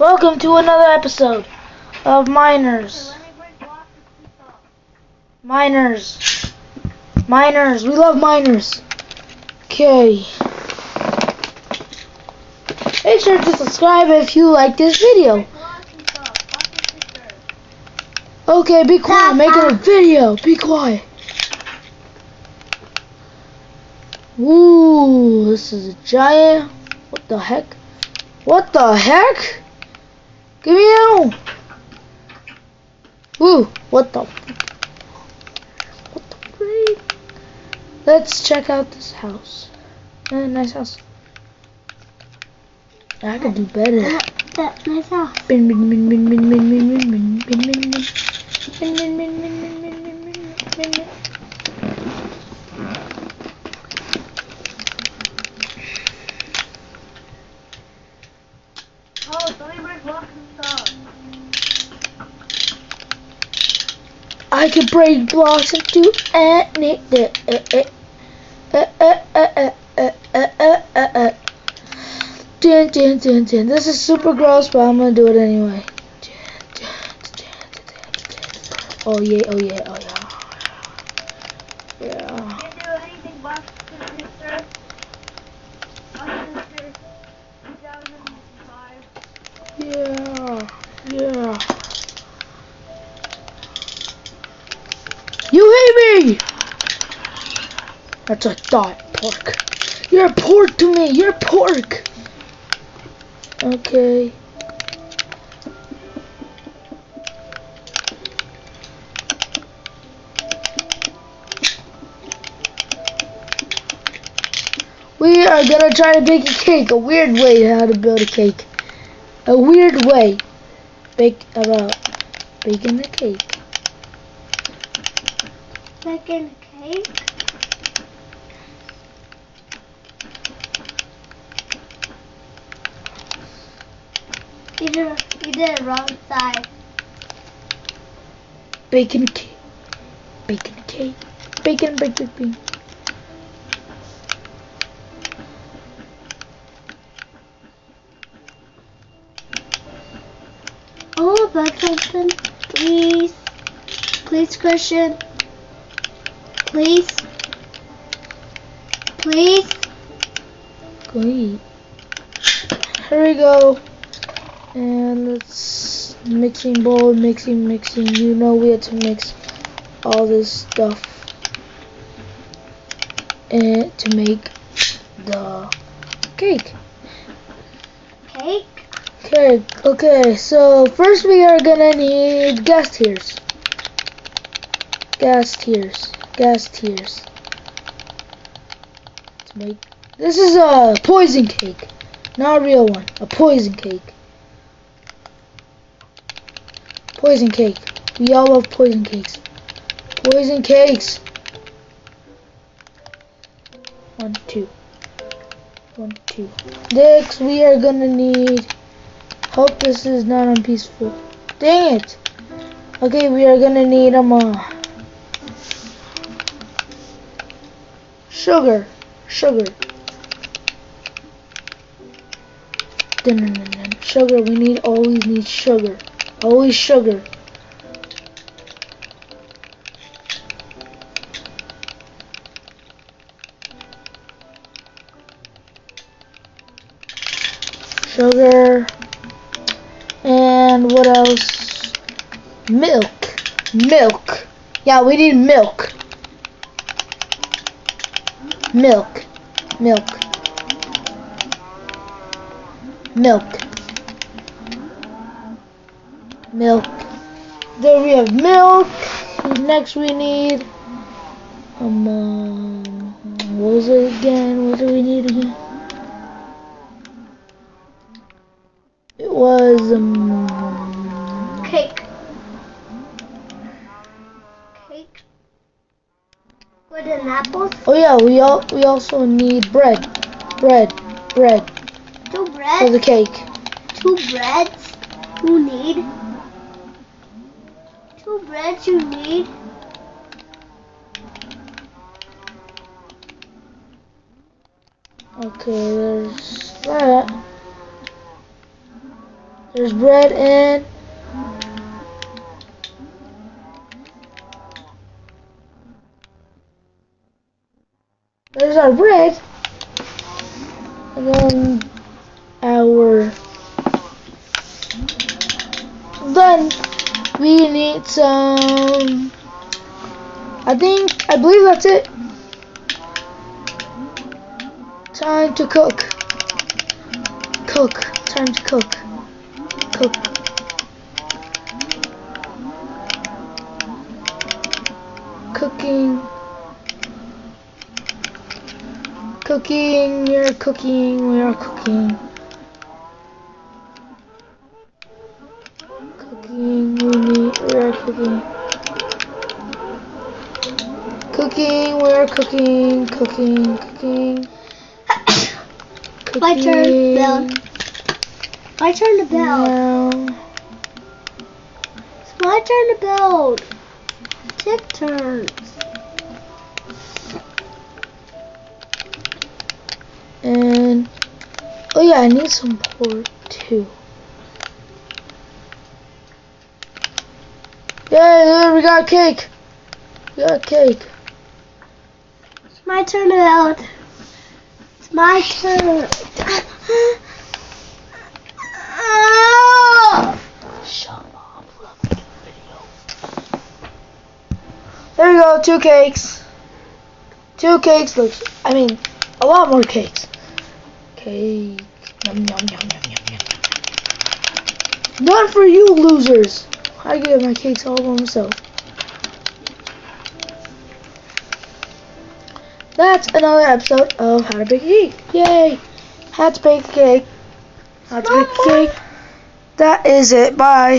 Welcome to another episode of Miners. Miners. Miners. We love miners. Okay. Make sure to subscribe if you like this video. Okay, be quiet. I'm making a video. Be quiet. Ooh, this is a giant. What the heck? What the heck? Give me out. Ooh, what the freak? Let's check out this house. Nice house. I could do better. That nice house. Bin bin bin bin bin bin bin bin bin bin bin bin bin bin bin bin bin bin bin bin. I could break blocks into anything. This is super gross, but I'm gonna do it anyway. Oh yeah, oh yeah, oh yeah. Yeah. Yeah, yeah. You hate me! That's a thought, pork. You're a pork to me, you're pork! Okay. We are gonna try to bake a cake, a weird way how to build a cake. A weird way. Baking a cake. Making a cake? You did it wrong side. Bacon cake. Bacon cake. Bacon. Oh, about something. Please. Please, Christian. Please. Please. Great. Here we go. And let's mixing bowl, mixing. You know we have to mix all this stuff and to make the cake. Cake? Okay, so first we are gonna need gas tiers. To make this is a poison cake, not a real one. A poison cake. Poison cake. We all love poison cakes. Poison cakes. 1, 2. Next, we are gonna need. Hope this is not unpeaceful. Dang it. Okay, we are gonna need sugar. Sugar. Sugar. We always need sugar. Always sugar. Sugar. And what else? Milk. Yeah, we need milk. Milk. There we have milk. Next we need what was it again? What do we need again? It was Cake. With an apple? oh yeah, we also need bread. Two breads? For the cake. 2 breads? You need? 2 breads you need? Okay, there's that. There's bread and there's our bread. And then our then we need some, I believe that's it. Time to cook. Time to cook. Cooking. We are cooking. We are cooking. We are cooking. We are cooking. My turn, Belle. My turn to build. Now. It's my turn to build. Take turns. And oh yeah, I need some pork too. Yeah, we got cake. It's my turn to build. It's my turn. Shut up. Let me do the video. There we go. 2 cakes. 2 cakes. Looks. I mean, a lot more cakes. Cake. Yum, yum, yum, yum, yum, yum. Not for you losers. I get my cakes all by myself. That's another episode of How to Bake a Cake. Yay! How to bake a cake. How to bake a cake. That is it. Bye.